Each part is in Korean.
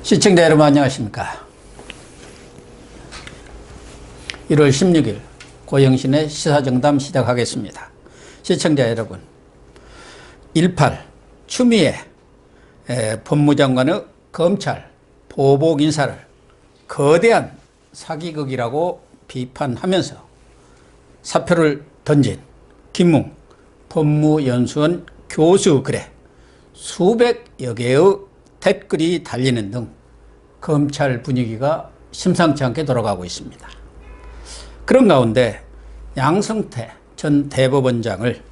시청자 여러분 안녕하십니까. 1월 16일 고영신의 시사정담 시작하겠습니다. 시청자 여러분, 1.8 추미애 법무장관의 검찰 보복 인사를 거대한 사기극이라고 비판하면서 사표를 던진 김웅 법무연수원 교수 글에 수백여 개의 댓글이 달리는 등 검찰 분위기가 심상치 않게 돌아가고 있습니다. 그런 가운데 양승태 전 대법원장을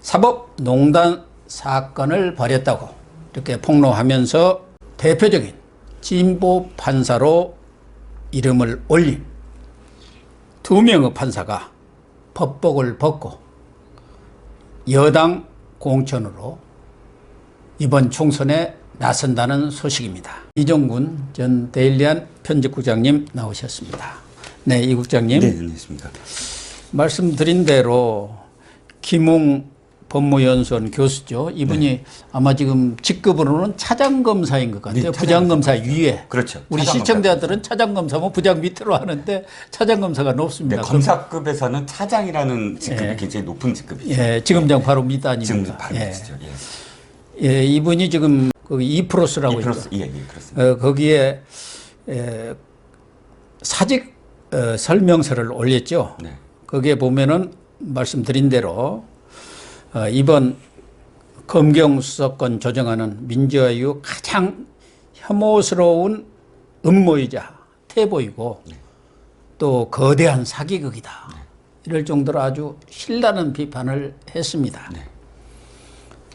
사법농단 사건을 벌였다고 이렇게 폭로하면서 대표적인 진보 판사로 이름을 올린 2명의 판사가 법복을 벗고 여당 공천으로 이번 총선에 나선다는 소식입니다. 이종군 전 데일리안 편집국장님 나오셨습니다. 네, 이 국장님. 네, 안녕하십니까. 말씀드린 대로 김웅 법무연수원 교수죠. 이분이 네. 아마 지금 직급으로는 차장검사인 것 같아요. 네, 부장검사 위에. 그렇죠. 우리 시청자들은 차장검사면 부장 밑으로 하는데 차장검사가 높습니다. 네, 검사급에서는 차장이라는 직급이 예. 굉장히 높은 직급이죠. 예, 지금장 바로 밑 아닙니까? 지금 바로 예. 밑이죠. 예. 예, 이분이 지금 그 이프로스라고 있죠. 예, 예, 그렇습니다. 거기에 사직 설명서를 올렸죠. 네. 거기에 보면은 말씀드린 대로 이번 검경 수사권 조정하는 민주화 이후 가장 혐오스러운 음모이자 태보이고 네. 또 거대한 사기극이다. 네. 이럴 정도로 아주 신랄한 비판을 했습니다. 네.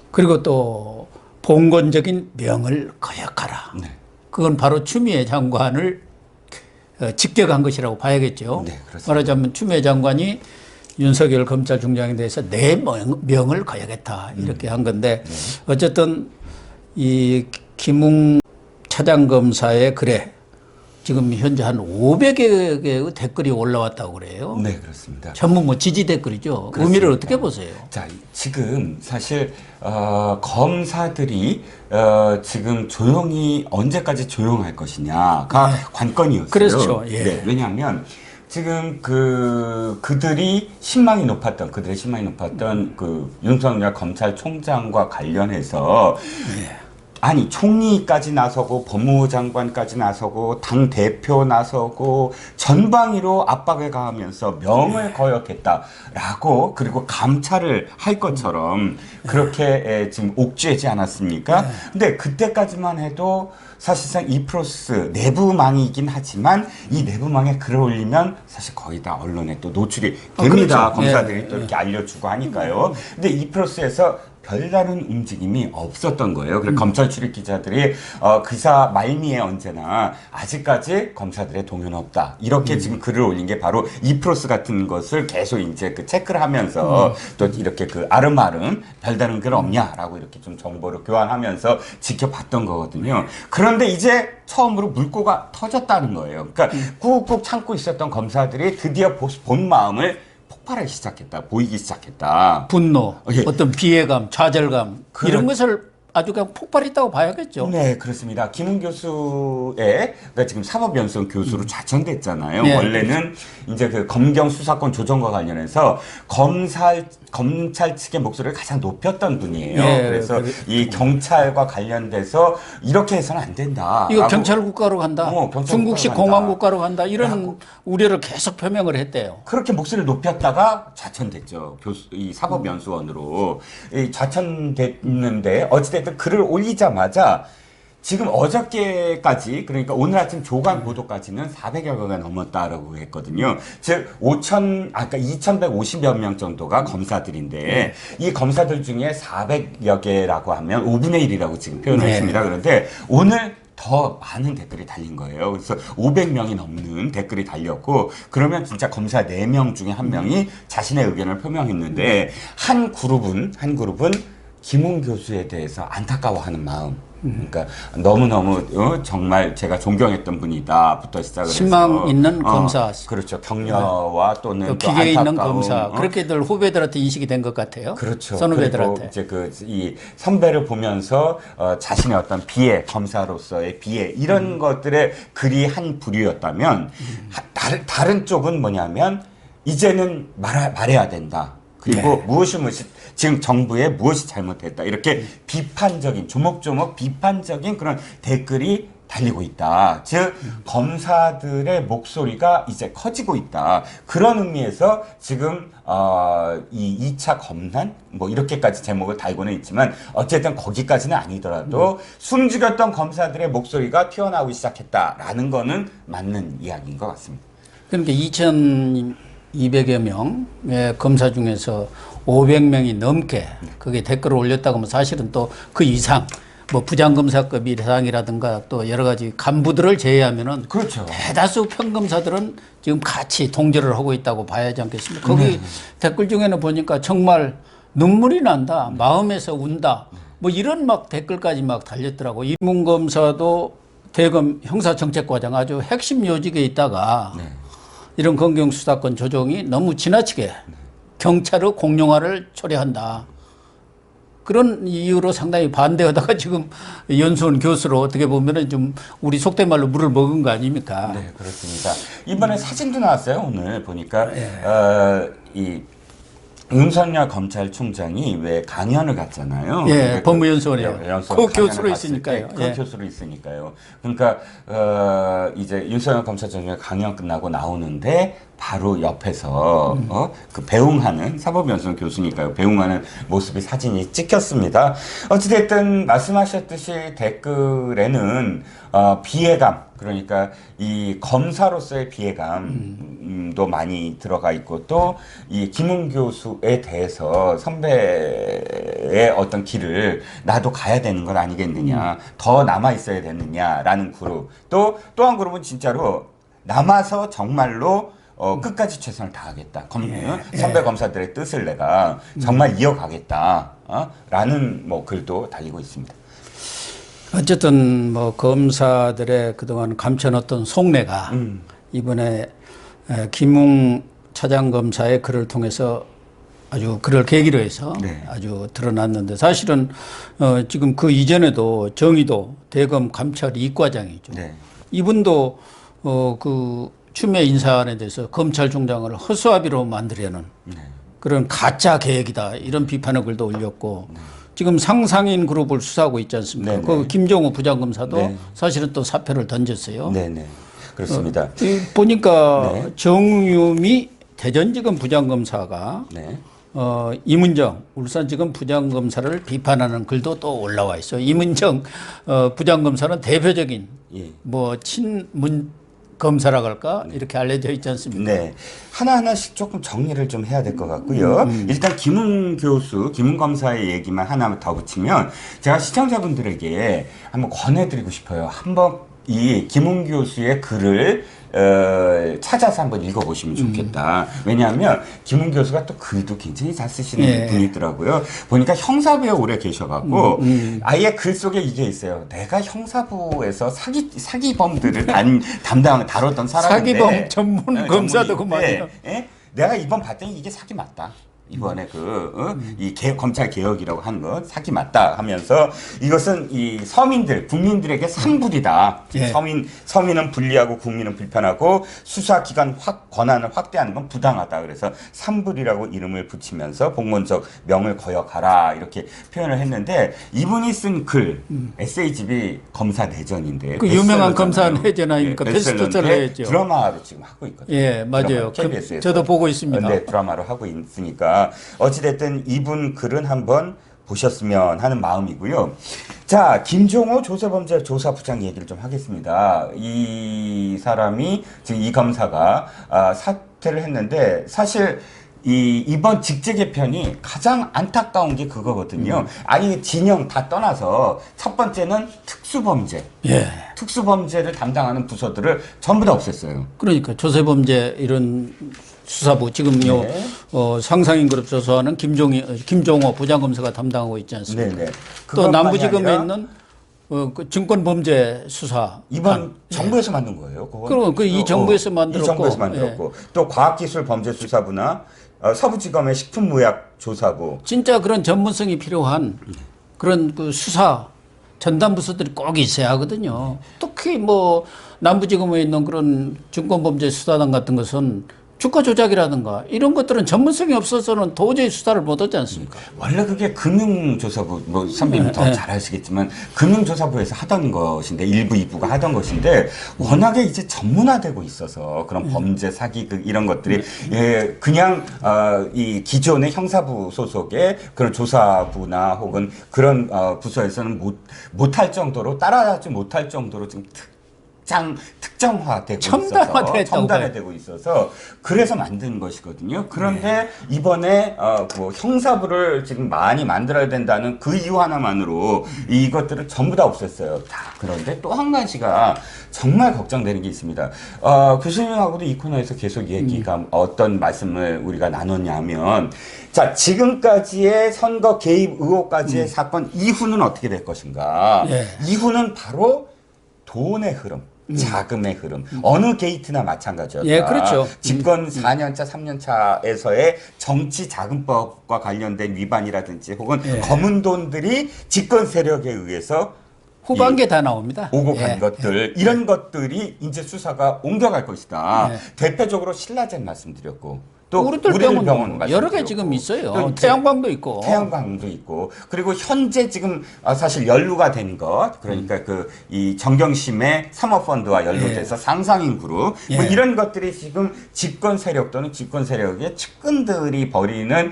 그리고 또 봉건적인 명을 거역하라. 네. 그건 바로 추미애 장관을 직격한 것이라고 봐야겠죠. 네, 그렇습니다. 말하자면 추미애 장관이 윤석열 검찰총장에 대해서 내 명을 거역했다 이렇게 한 건데 어쨌든 이 김웅 차장검사의 글에 지금 현재 한 500개의 댓글이 올라왔다고 그래요. 네, 그렇습니다. 전부 뭐 지지 댓글이죠. 그렇습니다. 의미를 어떻게 보세요? 자, 지금 사실 검사들이 지금 조용히 언제까지 조용할 것이냐가 관건이었어요. 그렇죠. 예. 네, 왜냐하면 지금 그들의 신망이 높았던 그 윤석열 검찰총장과 관련해서 아니 총리까지 나서고 법무부 장관까지 나서고 당 대표 나서고 전방위로 압박을 가하면서 명을 거역했다라고 그리고 감찰을 할 것처럼 그렇게 지금 옥죄지 않았습니까? 근데 그때까지만 해도 사실상 이 프로세스 내부망이긴 하지만 이 내부망에 글을 올리면 사실 거의 다 언론에 또 노출이 됩니다. 그렇죠. 검사들이 또 이렇게 알려주고 하니까요. 근데 이 프로세스에서 별다른 움직임이 없었던 거예요. 그리고 검찰 출입 기자들이 기사 말미에 언제나 아직까지 검사들의 동요는 없다. 이렇게 지금 글을 올린 게 바로 이프로스 같은 것을 계속 이제 그 체크를 하면서 또 이렇게 그 아름아름 별다른 글 없냐라고 이렇게 좀 정보를 교환하면서 지켜봤던 거거든요. 그런데 이제 처음으로 물꼬가 터졌다는 거예요. 그러니까 꾹꾹 참고 있었던 검사들이 드디어 본 마음을 폭발하기 시작했다. 보이기 시작했다. 분노, 예. 어떤 비애감, 좌절감 이런 것을 아주 그냥 폭발했다고 봐야겠죠. 네, 그렇습니다. 김웅 교수의 그러니까 지금 사법연수원 교수로 좌천됐잖아요. 네, 원래는 이제 그 검경 수사권 조정과 관련해서 검찰 측의 목소리를 가장 높였던 분이에요. 네, 그래서 이 경찰과 관련돼서 이렇게 해서는 안 된다. 이거 경찰 국가로 간다. 경찰 중국식 국가로 공안 간다. 국가로 간다. 이런 우려를 계속 표명을 했대요. 그렇게 목소리를 높였다가 좌천됐죠. 이 사법연수원으로. 좌천됐는데 어찌됐든 글을 올리자마자 지금 어저께까지 그러니까 오늘 아침 조간 보도까지는 400여 개가 넘었다라고 했거든요. 즉 2,150여 명 정도가 검사들인데 이 검사들 중에 400여 개라고 하면 5분의 1이라고 지금 표현을 했습니다. 그런데 오늘 더 많은 댓글이 달린 거예요. 그래서 500명이 넘는 댓글이 달렸고 그러면 진짜 검사 4명 중에 1명이 자신의 의견을 표명했는데 한 그룹은 김웅 교수에 대해서 안타까워하는 마음 그러니까 너무너무 정말 제가 존경했던 분이다부터 시작을 해서 신망 있는 검사. 그렇죠. 격려와 또는 또 기계에 있는 안타까움, 검사. 그렇게들 후배들한테 인식이 된 것 같아요. 그렇죠. 선후배들한테. 그리고 이제 이 선배를 보면서 자신의 어떤 비애, 검사로서의 비애 이런 것들의 글이 한 부류였다면 다른 쪽은 뭐냐면 이제는 말해야 된다. 그리고 무엇이 지금 정부에 무엇이 잘못했다. 이렇게 비판적인 조목조목 비판적인 그런 댓글이 달리고 있다. 즉 검사들의 목소리가 이제 커지고 있다. 그런 의미에서 지금 이 2차 검난 뭐 이렇게까지 제목을 달고는 있지만 어쨌든 거기까지는 아니더라도 숨죽였던 검사들의 목소리가 튀어나오기 시작했다라는 거는 맞는 이야기인 것 같습니다. 그러니까 2,200여 명의 검사 중에서 500명이 넘게 그게 댓글을 올렸다고 하면 사실은 또 그 이상 뭐 부장검사급 이상이라든가 또 여러 가지 간부들을 제외하면은 그렇죠. 대다수 평검사들은 지금 같이 동조를 하고 있다고 봐야지 않겠습니까? 거기 댓글 중에는 보니까 정말 눈물이 난다, 마음에서 운다, 뭐 이런 막 댓글까지 막 달렸더라고. 이문검사도 대검 형사정책과장 아주 핵심 요직에 있다가 이런 검경수사권 조정이 너무 지나치게 경찰의 공룡화를 초래한다. 그런 이유로 상당히 반대하다가 지금 연수원 교수로 어떻게 보면은 좀 우리 속된 말로 물을 먹은 거 아닙니까? 네, 그렇습니다. 이번에 사진도 나왔어요. 오늘 보니까 이 윤석열 검찰총장이 왜 강연을 갔잖아요. 예, 법무연수원이에요. 그 교수로 있으니까요. 그 교수로 있으니까요. 그러니까 이제 윤석열 검찰총장이 강연 끝나고 나오는데 바로 옆에서 그 배웅하는 사법연수원 교수니까요. 배웅하는 모습이 사진이 찍혔습니다. 어찌됐든 말씀하셨듯이 댓글에는 비애감, 그러니까 이 검사로서의 비애감도 많이 들어가 있고 또 이 김웅 교수에 대해서 선배의 어떤 길을 나도 가야 되는 건 아니겠느냐, 더 남아 있어야 되느냐라는 그룹, 또 한 그룹은 진짜로 남아서 정말로 끝까지 최선을 다하겠다. 선배 검사들의 뜻을 내가 정말 이어가겠다. 라는 뭐 글도 달리고 있습니다. 어쨌든 뭐 검사들의 그동안 감춰놨던 속내가 이번에 김웅 차장검사의 글을 통해서 아주 그를 계기로 해서 아주 드러났는데 사실은 지금 그 이전에도 정의도 대검 감찰 이과장이죠. 이분도 그 추미애 인사안에 대해서 검찰총장을 허수아비로 만들려는 그런 가짜 계획이다 이런 비판의 글도 올렸고 지금 상상인 그룹을 수사하고 있지 않습니까? 그 김종호 부장검사도 사실은 또 사표를 던졌어요. 네네. 그렇습니다. 보니까 정유미 대전지검 부장검사가 이문정 울산지검 부장검사를 비판하는 글도 또 올라와 있어요. 이문정 부장검사는 대표적인 뭐 친문 검사라고 할까 이렇게 알려져 있지 않습니까? 네, 하나하나씩 조금 정리를 좀 해야 될 것 같고요. 일단 김웅 교수, 김웅 검사의 얘기만 하나 더 붙이면 제가 시청자분들에게 한번 권해드리고 싶어요. 한번 이 김웅 교수의 글을 찾아서 한번 읽어보시면 좋겠다. 왜냐하면 김웅 교수가 또 글도 굉장히 잘 쓰시는 분이더라고요. 보니까 형사부에 오래 계셔갖고 아예 글 속에 이게 있어요. 내가 형사부에서 사기범들을 다뤘던 사람인데 사기범 전문 검사도 그만이에요. 내가 이번 봤더니 이게 사기 맞다. 이번에 이 검찰 개혁이라고 한 것 사기 맞다 하면서 이것은 이 서민들 국민들에게 산불이다. 서민은 불리하고 국민은 불편하고 수사기관 권한을 확대하는 건 부당하다. 그래서 산불이라고 이름을 붙이면서 공무원적 명을 거역하라 이렇게 표현을 했는데 이분이 쓴 글 에세이집이 검사 내전인데 그 유명한 검사 내전 아닙니까? 베스트셀러 했죠. 드라마로 지금 하고 있거든요. 예, 맞아요. 저도 보고 있습니다. 네, 드라마로 하고 있으니까 어찌됐든 이분 글은 한번 보셨으면 하는 마음이고요. 자, 김종호 조사부장 얘기를 좀 하겠습니다. 이 사람이 지금 이 검사가 사퇴를 했는데 사실 이번 직제 개편이 가장 안타까운 게 그거거든요. 아니 진영 다 떠나서 첫 번째는 특수범죄. 특수범죄를 담당하는 부서들을 전부 다 없앴어요. 그러니까 조세범죄 이런 수사부 지금요 상상인 그룹 조사하는 김종호 부장검사가 담당하고 있지 않습니까? 또 남부지검에 있는 그 증권범죄 수사 이번 정부에서 만든 거예요. 그럼 이 정부에서 만들었고, 이 정부에서 만들었고 또 과학기술범죄수사부나 서부지검의 식품무약조사부. 진짜 그런 전문성이 필요한 그런 그 수사 전담 부서들이 꼭 있어야 하거든요. 특히 뭐 남부지검에 있는 그런 증권범죄 수사단 같은 것은 주가 조작이라든가 이런 것들은 전문성이 없어서는 도저히 수사를 못 하지 않습니까? 원래 그게 금융조사부, 뭐 선배님 더 잘 아시겠지만 금융조사부에서 하던 것인데 일부 2부가 하던 것인데 워낙에 이제 전문화되고 있어서 그런 범죄, 사기 이런 것들이 예, 그냥 이 기존의 형사부 소속의 그런 조사부나 혹은 그런 부서에서는 못할 정도로 따라하지 못할 정도로 지금 특정화되고 첨단화되고 있어서 그래서 만든 것이거든요. 그런데 이번에 뭐 형사부를 지금 많이 만들어야 된다는 그 이유 하나만으로 이것들을 전부 다 없앴어요. 그런데 또 한 가지가 정말 걱정되는 게 있습니다. 교수님하고도 이 코너에서 계속 얘기가 어떤 말씀을 우리가 나눴냐면 자, 지금까지의 선거 개입 의혹까지의 사건 이후는 어떻게 될 것인가? 이후는 바로 돈의 흐름. 자금의 흐름. 어느 게이트나 마찬가지였다. 예, 그렇죠. 집권 4년차, 3년차에서의 정치 자금법과 관련된 위반이라든지 혹은 검은 돈들이 집권 세력에 의해서 후반기에 다 나옵니다. 오고 간 것들, 이런 것들이 이제 수사가 옮겨갈 것이다. 대표적으로 신라젠 말씀드렸고 또 우리들 병원 여러 개 말씀드렸고. 지금 있어요. 태양광도 있고. 태양광도 있고. 그리고 현재 지금 사실 연루가 된 것, 그러니까 그 이 정경심의 사모펀드와 연루돼서 상상인 그룹, 뭐 이런 것들이 지금 집권 세력 또는 집권 세력의 측근들이 벌이는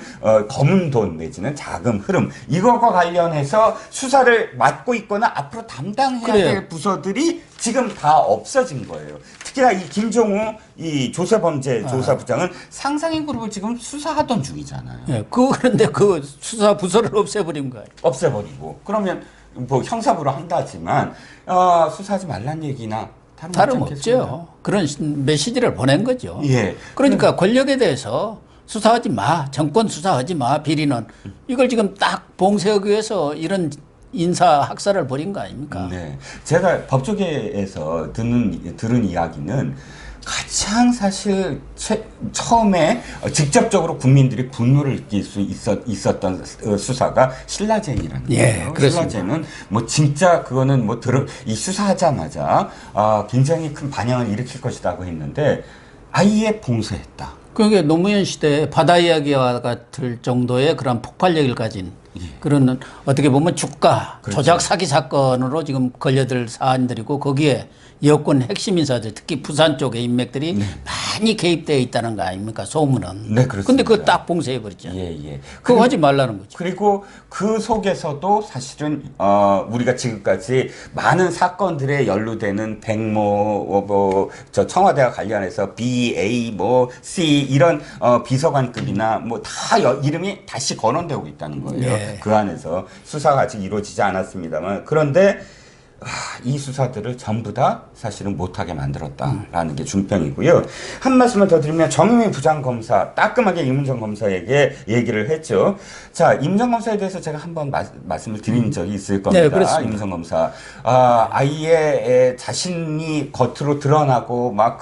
검은 돈 내지는 자금 흐름, 이것과 관련해서 수사를 맡고 있거나 앞으로 담당해야 될 부서들이 지금 다 없어진 거예요. 특히나 이 김종우 이 조세범죄조사부장은 상상인 그룹을 지금 수사하던 중이잖아요. 예, 그런데 그 수사 부서를 없애버린 거예요. 없애버리고 그러면 뭐 형사부로 한다지만 수사하지 말란 얘기나 다름없죠. 그런 메시지를 보낸 거죠. 예. 그러니까 권력에 대해서 수사하지 마, 정권 수사하지 마, 비리는 이걸 지금 딱 봉쇄하기 위해서 이런 인사 학살을 벌인 거 아닙니까? 네. 제가 법조계에서 들은 이야기는 가장 사실 처음에 직접적으로 국민들이 분노를 느낄 수 있었던 수사가 신라젠이라는 거예요. 신라젠은 뭐 진짜 그거는 뭐 이 수사하자마자 굉장히 큰 반향을 일으킬 것이라고 했는데 아예 봉쇄했다. 그게 노무현 시대에 바다 이야기와 같을 정도의 그런 폭발력을 가진 그런 어떻게 보면 주가 조작 사기 사건으로 지금 걸려들 사안들이고 거기에 여권 핵심 인사들 특히 부산 쪽의 인맥들이 많이 개입되어 있다는 거 아닙니까? 소문은. 네, 그렇습니다. 근데 그거 딱 봉쇄해버렸죠. 예. 그거 하지 말라는 거죠. 그리고 그 속에서도 사실은 우리가 지금까지 많은 사건들에 연루되는 백모, 저 청와대와 관련해서 B, A, 뭐 C 이런 비서관급이나 뭐 다 이름이 다시 거론되고 있다는 거예요. 그 안에서 수사가 아직 이루어지지 않았습니다만 그런데 이 수사들을 전부 다 사실은 못하게 만들었다라는 게 중평이고요. 한 말씀을 더 드리면 정유미 부장검사 따끔하게 임은정 검사에게 얘기를 했죠. 자, 임은정 검사에 대해서 제가 한번 말씀을 드린 적이 있을 겁니다. 네, 그렇습니다. 임은정 검사 아이의 자신이 겉으로 드러나고 막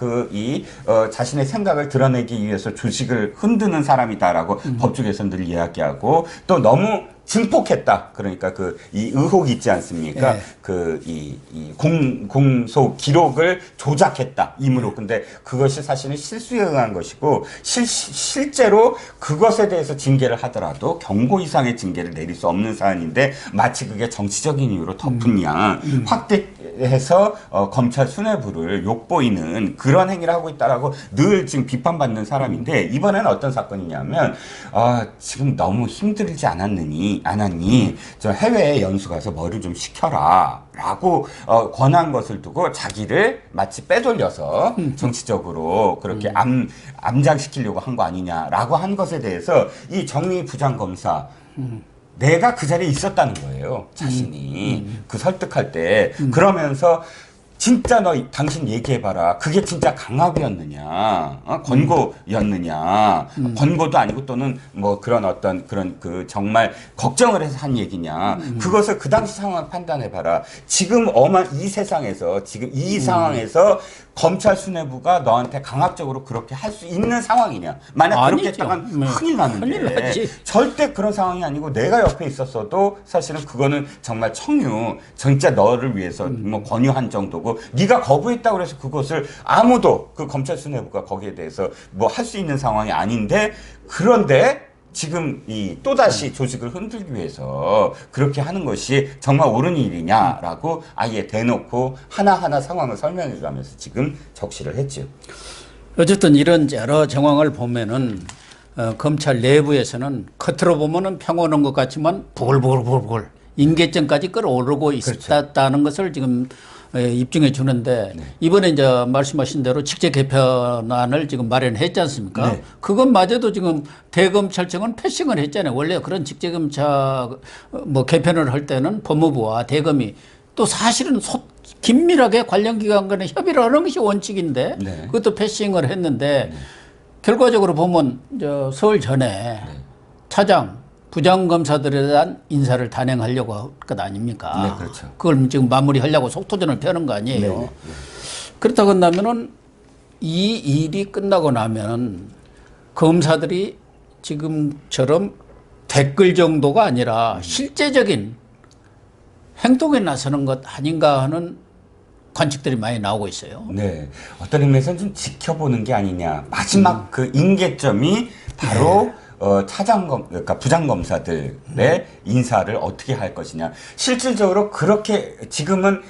자신의 생각을 드러내기 위해서 주식을 흔드는 사람이다라고 법조계에서 늘 이야기하고 또 너무 증폭했다. 그러니까 이 의혹이 있지 않습니까? 이 공소 기록을 조작했다. 임으로. 근데 그것이 사실은 실수에 의한 것이고, 실제로 그것에 대해서 징계를 하더라도 경고 이상의 징계를 내릴 수 없는 사안인데, 마치 그게 정치적인 이유로 덮은 양, 확대해서 검찰 수뇌부를 욕보이는 그런 행위를 하고 있다라고 늘 지금 비판받는 사람인데, 이번에는 어떤 사건이냐면, 지금 너무 힘들지 않았니? 저 해외에 연수 가서 뭐를 좀 시켜라 라고 권한 것을 두고 자기를 마치 빼돌려서 정치적으로 그렇게 암장시키려고 한 거 아니냐라고 한 것에 대해서 이 정미 부장검사 내가 그 자리에 있었다는 거예요. 자신이 그 설득할 때 그러면서 진짜 당신 얘기해봐라. 그게 진짜 강압이었느냐, 권고였느냐, 권고도 아니고 또는 뭐 그런 어떤 그런 그 정말 걱정을 해서 한 얘기냐. 그것을 그 당시 상황을 판단해봐라. 지금 이 세상에서, 지금 이 상황에서 검찰 수뇌부가 너한테 강압적으로 그렇게 할 수 있는 상황이냐. 만약 그렇게 아니죠. 했다면 큰일 나는데. 큰일 나지. 절대 그런 상황이 아니고 내가 옆에 있었어도 사실은 그거는 정말 진짜 너를 위해서 뭐 권유한 정도고 네가 거부했다고 해서 그것을 아무도 그 검찰 수뇌부가 거기에 대해서 뭐 할 수 있는 상황이 아닌데 그런데 지금 또다시 조직을 흔들기 위해서 그렇게 하는 것이 정말 옳은 일이냐라고 아예 대놓고 하나하나 상황을 설명해 가면서 지금 적시를 했죠. 어쨌든 이런 여러 정황을 보면은 검찰 내부에서는 겉으로 보면은 평온한 것 같지만 부글부글 임계점까지 끌어오르고 있었다는 것을 지금 입증해 주는데 이번에 이제 말씀하신 대로 직제 개편안을 지금 마련했지 않습니까? 네. 그것마저도 지금 대검찰청은 패싱을 했잖아요. 원래 그런 직제검찰 뭐 개편을 할 때는 법무부와 대검이 또 사실은 긴밀하게 관련 기관 간에 협의를 하는 것이 원칙인데 네. 그것도 패싱을 했는데 결과적으로 보면 서울 전에 차장, 부장검사들에 대한 인사를 단행하려고 할 것 아닙니까? 네, 그렇죠. 그걸 지금 마무리하려고 속도전을 펴는 거 아니에요. 네. 그렇다고 한다면은 이 일이 끝나고 나면 검사들이 지금처럼 댓글 정도가 아니라 실제적인 행동에 나서는 것 아닌가 하는 관측들이 많이 나오고 있어요. 네. 어떤 의미에서는 좀 지켜보는 게 아니냐. 마지막 그 임계점이 바로 그러니까 부장검사들의 인사를 어떻게 할 것이냐. 실질적으로 그렇게 지금은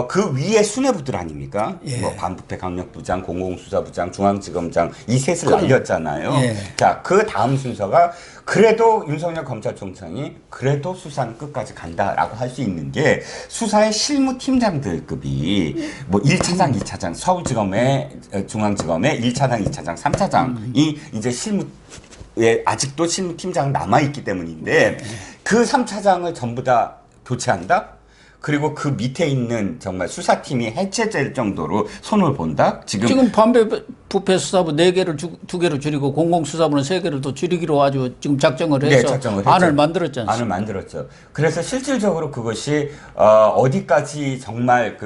그 위에 수뇌부들 아닙니까? 뭐 반부패 강력부장, 공공수사부장, 중앙지검장 이 셋을 날렸잖아요. 자, 그 다음 순서가 그래도 윤석열 검찰총장이 그래도 수사는 끝까지 간다라고 할 수 있는 게 수사의 실무팀장들급이 뭐 1차장, 2차장, 서울지검의 중앙지검의 1차장, 2차장, 3차장이 이제 아직도 실무팀장 남아있기 때문인데 그 3차장을 전부 다 교체한다? 그리고 그 밑에 있는 정말 수사팀이 해체될 정도로 손을 본다? 지금 반부패 수사부 4개를 2개로 줄이고 공공수사부는 3개를 더 줄이기로 아주 지금 작정을 해서 작정을 안을 만들었지 않습니까? 안을 만들었죠. 그래서 실질적으로 그것이 어디까지 정말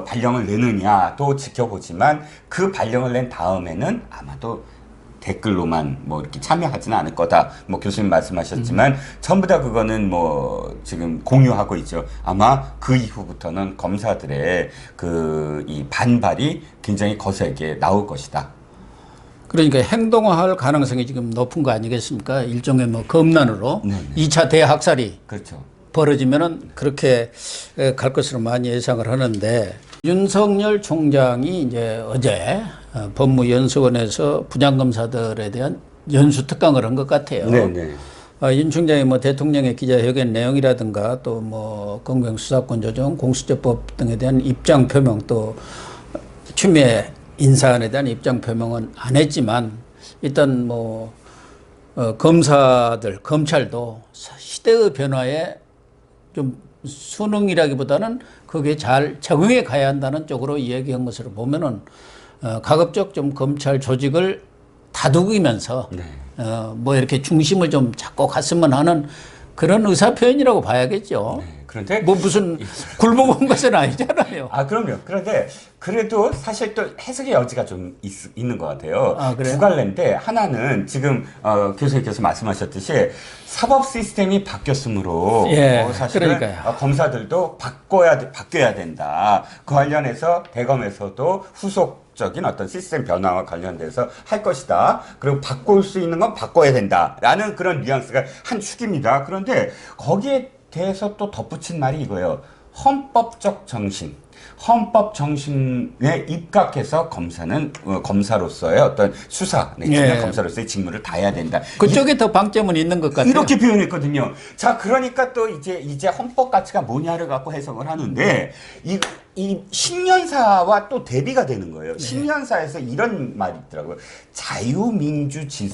발령을 내느냐도 지켜보지만 그 발령을 낸 다음에는 아마도 댓글로만 뭐 이렇게 참여하지는 않을 거다. 뭐 교수님 말씀하셨지만 전부 다 그거는 뭐 지금 공유하고 있죠. 아마 그 이후부터는 검사들의 이 반발이 굉장히 거세게 나올 것이다. 그러니까 행동화할 가능성이 지금 높은 거 아니겠습니까? 일종의 뭐 검난으로 2차 대학살이 그렇죠. 벌어지면은 그렇게 갈 것으로 많이 예상을 하는데 윤석열 총장이 이제 어제 법무연수원에서 부장검사들에 대한 연수특강을 한 것 같아요. 네네. 윤 총장이 뭐 대통령의 기자회견 내용이라든가 또 뭐 검경수사권 조정, 공수처법 등에 대한 입장 표명 또 추미애 인사안에 대한 입장 표명은 안 했지만 일단 뭐 검찰도 시대의 변화에 좀 순응이라기보다는 그게 잘 적응해 가야 한다는 쪽으로 이야기한 것으로 보면은 가급적 좀 검찰 조직을 다독이면서 뭐 이렇게 중심을 좀 잡고 갔으면 하는 그런 의사 표현이라고 봐야겠죠. 그런데 뭐 무슨 굴복한 것은 아니잖아요. 아, 그럼요. 그런데 그래도 사실 또 해석의 여지가 좀 있는 것 같아요. 아, 그래요? 두 갈래인데 하나는 지금 교수님께서 말씀하셨듯이 사법 시스템이 바뀌었으므로 사실은 그러니까요. 검사들도 바뀌어야 된다. 그 관련해서 대검에서도 후속적인 어떤 시스템 변화와 관련돼서 할 것이다. 그리고 바꿀 수 있는 건 바꿔야 된다라는 그런 뉘앙스가 한 축입니다. 그런데 거기에 대해서 또 덧붙인 말이 이거예요. 헌법적 정신. 헌법 정신에 입각해서 검사는 검사로서의 어떤 수사 내지는 검사로서의 직무를 다해야 된다. 그쪽에 더 방점은 있는 것 같아요. 이렇게 표현했거든요. 자, 그러니까 또 이제 헌법 가치가 뭐냐를 갖고 해석을 하는데 이 신년사와 또 대비가 되는 거예요. 신년사에서 이런 말이 있더라고요. 자유민주주의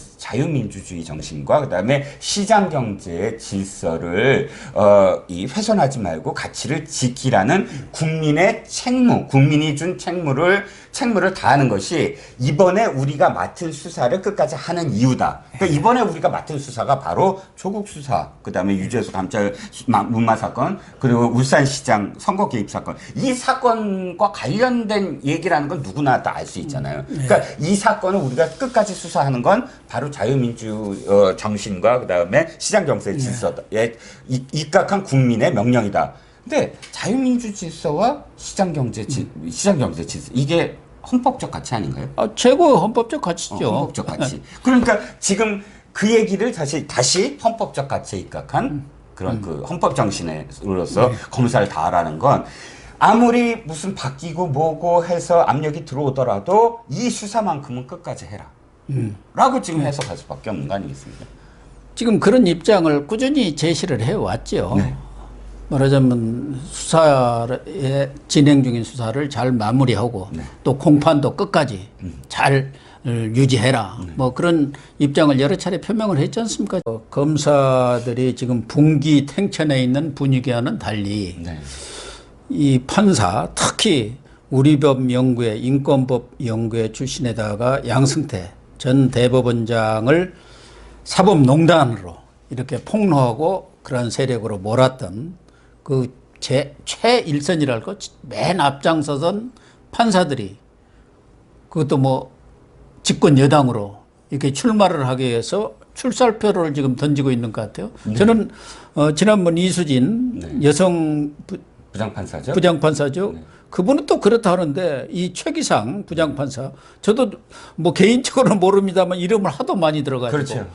정신과 그다음에 시장 경제의 질서를 이 훼손하지 말고 가치를 지키라는 국민의 책무, 국민이 준 책무를 다하는 것이 이번에 우리가 맡은 수사를 끝까지 하는 이유다. 그러니까 이번에 우리가 맡은 수사가 바로 조국 수사, 그다음에 유재수 감찰 문마 사건, 그리고 울산시장 선거 개입 사건. 이 사건과 관련된 얘기라는 건 누구나 다 알 수 있잖아요. 그러니까 이 사건을 우리가 끝까지 수사하는 건 바로 자유민주 정신과 그다음에 시장 경제 질서에 입각한 국민의 명령이다. 근데 자유민주 질서와 시장 경제 질서 이게 헌법적 가치 아닌가요? 최고 헌법적 가치죠. 헌법적 가치. 그러니까 지금 그 얘기를 다시 헌법적 가치에 입각한 그런 그 헌법 정신으로서 검사를 다하라는 건 아무리 무슨 바뀌고 뭐고 해서 압력이 들어오더라도 이 수사만큼은 끝까지 해라. 라고 지금 해석할 수밖에 없는 거 아니겠습니까? 지금 그런 입장을 꾸준히 제시를 해왔죠. 네. 말하자면 수사에 진행 중인 수사를 잘 마무리하고 네. 또 공판도 끝까지 잘 유지해라. 뭐 그런 입장을 여러 차례 표명을 했지 않습니까? 검사들이 지금 분기 탱천에 있는 분위기와는 달리 네. 이 판사, 특히 우리법 연구회, 인권법 연구회 출신에다가 양승태 전 대법원장을 사법농단으로 이렇게 폭로하고 그런 세력으로 몰았던 그 최일선이랄까 맨 앞장서던 판사들이 그것도 뭐 집권 여당으로 이렇게 출마를 하기 위해서 출살표를 지금 던지고 있는 것 같아요. 저는 지난번 이수진 여성 부장판사죠? 부장판사죠. 그분은 또 그렇다 하는데 이 최기상 부장판사 저도 뭐 개인적으로는 모릅니다만 이름을 하도 많이 들어가지고 그렇죠.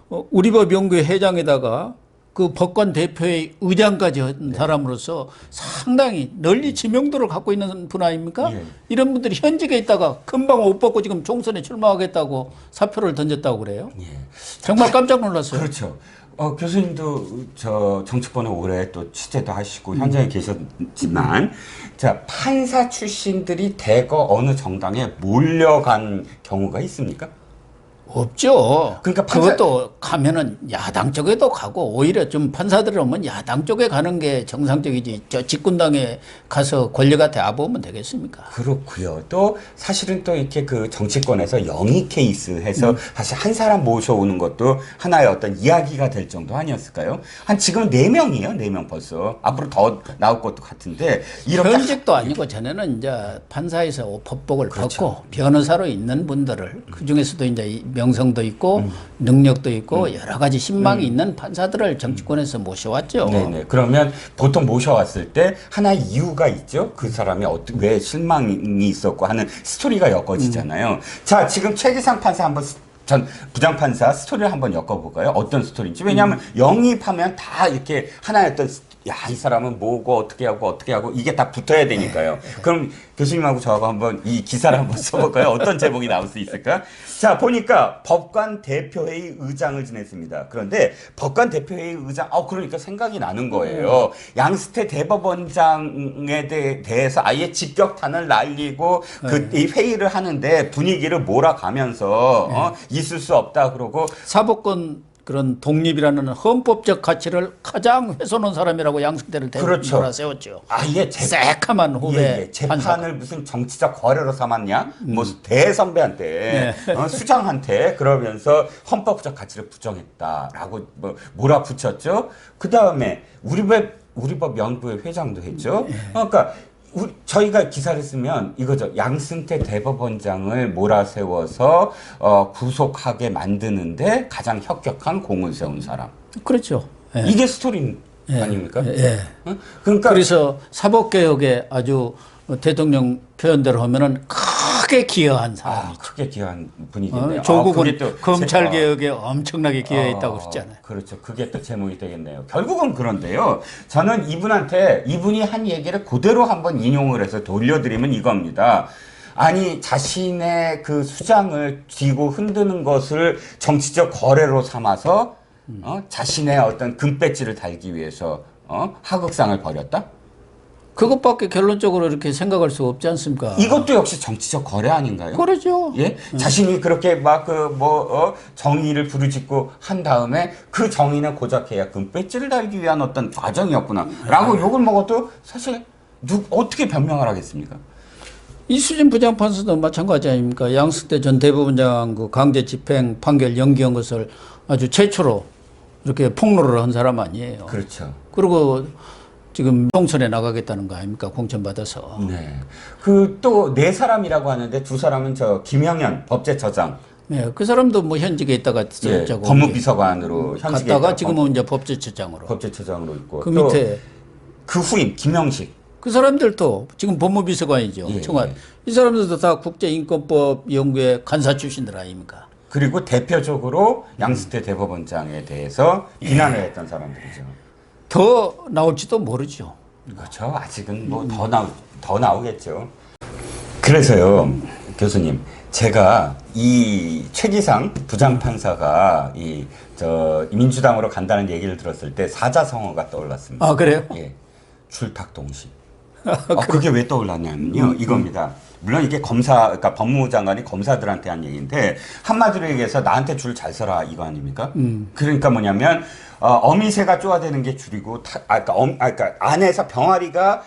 우리법 연구회 회장에다가 그 법관 대표의 의장까지 한 사람으로서 상당히 널리 지명도를 갖고 있는 분 아닙니까? 이런 분들이 현직에 있다가 금방 옷 벗고 지금 총선에 출마하겠다고 사표를 던졌다고 그래요. 정말 깜짝 놀랐어요. 그렇죠. 교수님도 저 정치권에 오래 또 취재도 하시고 현장에 계셨지만 자 판사 출신들이 대거 어느 정당에 몰려간 경우가 있습니까? 없죠. 그러니까 그것도 가면은 야당 쪽에도 가고 오히려 좀 판사들 오면 야당 쪽에 가는 게 정상적이지. 저 집권당에 가서 권력한테 아부하면 되겠습니까? 그렇고요. 또 사실은 또 이렇게 그 정치권에서 영의 케이스 해서 사실 한 사람 모셔오는 것도 하나의 어떤 이야기가 될 정도 아니었을까요? 한 지금 4명이에요. 4명 벌써. 앞으로 더 나올 것도 같은데 이렇게 현직도 아니고 전에는 이제 판사에서 법복을 벗고 변호사로 있는 분들을 그 중에서도 이제 명성도 있고 능력도 있고 여러 가지 신망이 있는 판사들을 정치권에서 모셔왔죠. 네네. 그러면 보통 모셔왔을 때 하나의 이유가 있죠. 그 사람이 왜 실망이 있었고 하는 스토리가 엮어지잖아요. 자, 지금 최기상 판사 한번 전 부장판사 스토리를 한번 엮어볼까요? 어떤 스토리인지. 왜냐하면 영입하면 다 이렇게 하나의 어떤 야, 이 사람은 뭐고 어떻게 하고 이게 다 붙어야 되니까요. 그럼 교수님하고 저하고 한번 이 기사를 한번 써볼까요? 어떤 제목이 나올 수 있을까? 자, 보니까 법관 대표회의 의장을 지냈습니다. 그런데 법관 대표회의 의장, 그러니까 생각이 나는 거예요. 양승태 대법원장에 대해서 아예 직격탄을 날리고 이 회의를 하는데 분위기를 몰아가면서 있을 수 없다 그러고 사법권 그런 독립이라는 헌법적 가치를 가장 훼손한 사람이라고 양승태를 그렇죠. 몰아세웠죠. 아예 새카만 후배 재판을 판사가. 무슨 정치적 거래로 삼았냐? 뭐 대선배한테 수장한테 그러면서 헌법적 가치를 부정했다라고 뭐 몰아붙였죠. 그 다음에 우리법 연구회 회장도 했죠. 그러니까 저희가 기사를 쓰면 이거죠. 양승태 대법원장을 몰아세워서 구속하게 만드는데 가장 혁혁한 공을 세운 사람. 그렇죠. 예. 이게 스토리 아닙니까? 그러니까 그래서 사법개혁에 아주 대통령 표현대로 하면은 크게 기여한 사람이죠. 크게 기여한 분이겠네요. 조국은 검찰개혁에 엄청나게 기여했다고 그랬잖아요. 그렇죠. 그게 또 제목이 되겠네요. 결국은 그런데요. 저는 이분이 한 얘기를 그대로 한번 인용을 해서 돌려드리면 이겁니다. 아니 자신의 그 수장을 쥐고 흔드는 것을 정치적 거래로 삼아서 자신의 어떤 금배지를 달기 위해서 하극상을 벌였다? 그것밖에 결론적으로 이렇게 생각할 수 없지 않습니까? 이것도 역시 정치적 거래 아닌가요? 그러죠. 예? 자신이 그렇게 막 정의를 부르짖고 한 다음에 그 정의는 고작 해야 금배지를 달기 위한 어떤 과정이었구나. 라고 욕을 먹어도 사실 어떻게 변명을 하겠습니까? 이수진 부장판사도 마찬가지 아닙니까? 양승태 전 대법원장 그 강제 집행 판결 연기한 것을 아주 최초로 이렇게 폭로를 한 사람 아니에요. 그렇죠. 그리고 지금 총선에 나가겠다는 거 아닙니까? 공천받아서. 네. 그 또 네 사람이라고 하는데 두 사람은 저 김영현 법제처장. 네, 그 사람도 뭐 현직에 있다가 예, 저거 법무비서관으로 현직에 갔다가 있다가 지금은 이제 법제처장으로. 법제처장으로 있고 그 또 밑에 그 후임 김영식. 그 사람들도 지금 법무비서관이죠. 예, 청와대. 예. 이 사람들도 다 국제인권법 연구회 간사 출신들 아닙니까? 그리고 대표적으로 양승태 대법원장에 대해서 비난을 했던 사람들이죠. 더 나올지도 모르죠. 그렇죠. 아직은 뭐 더 나오겠죠. 그래서요, 교수님, 제가 이 최기상 부장판사가 민주당으로 간다는 얘기를 들었을 때 사자성어가 떠올랐습니다. 아, 그래요? 예. 출탁동시. 그게 왜 떠올랐냐면요. 이겁니다. 물론 이게 그러니까 법무부 장관이 검사들한테 한 얘기인데, 한마디로 얘기해서 나한테 줄 잘 서라 이거 아닙니까? 그러니까 뭐냐면, 어미새가 쪼아대는 게 줄이고, 그러니까 안에서 병아리가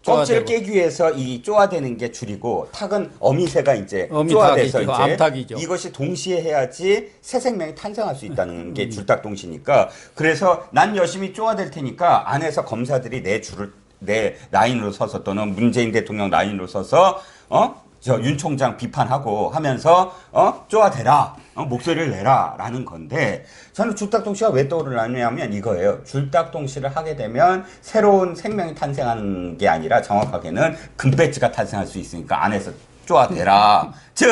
껍질을 깨기 위해서 이 쪼아대는 게 줄이고, 탁은 어미새가 이제 쪼아대서 이제 암탉이죠. 이것이 동시에 해야지 새 생명이 탄생할 수 있다는 게 줄탁동시니까, 그래서 난 열심히 쪼아댈 테니까 안에서 검사들이 내 라인으로 서서 또는 문재인 대통령 라인으로 서서 저 윤 총장 비판하고 하면서 쪼아대라, 목소리를 내라라는 건데, 저는 줄탁동시가 왜 떠오르냐면 이거예요. 줄탁동시를 하게 되면 새로운 생명이 탄생하는 게 아니라 정확하게는 금배지가 탄생할 수 있으니까 안에서 쪼아대라. 즉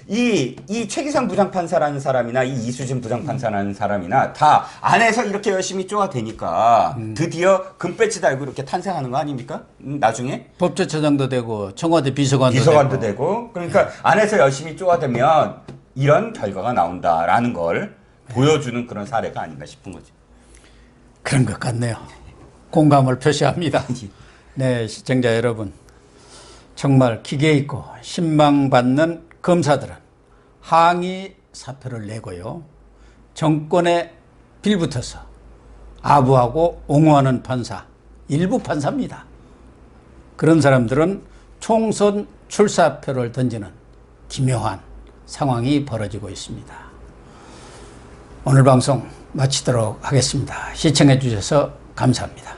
이 최기상 부장판사라는 사람이나 이 이수진 부장판사라는 사람이나 다 안에서 이렇게 열심히 쪼아대니까 드디어 금배지 달고 이렇게 탄생하는 거 아닙니까? 나중에 법제처장도 되고 청와대 비서관도 되고 그러니까 안에서 열심히 쪼아대면 이런 결과가 나온다라는 걸 보여주는 그런 사례가 아닌가 싶은 거죠. 그런 것 같네요. 공감을 표시합니다. 네, 시청자 여러분. 정말 기계 있고 신망받는 검사들은 항의 사표를 내고요. 정권에 빌붙어서 아부하고 옹호하는 판사, 일부 판사입니다. 그런 사람들은 총선 출사표를 던지는 기묘한 상황이 벌어지고 있습니다. 오늘 방송 마치도록 하겠습니다. 시청해 주셔서 감사합니다.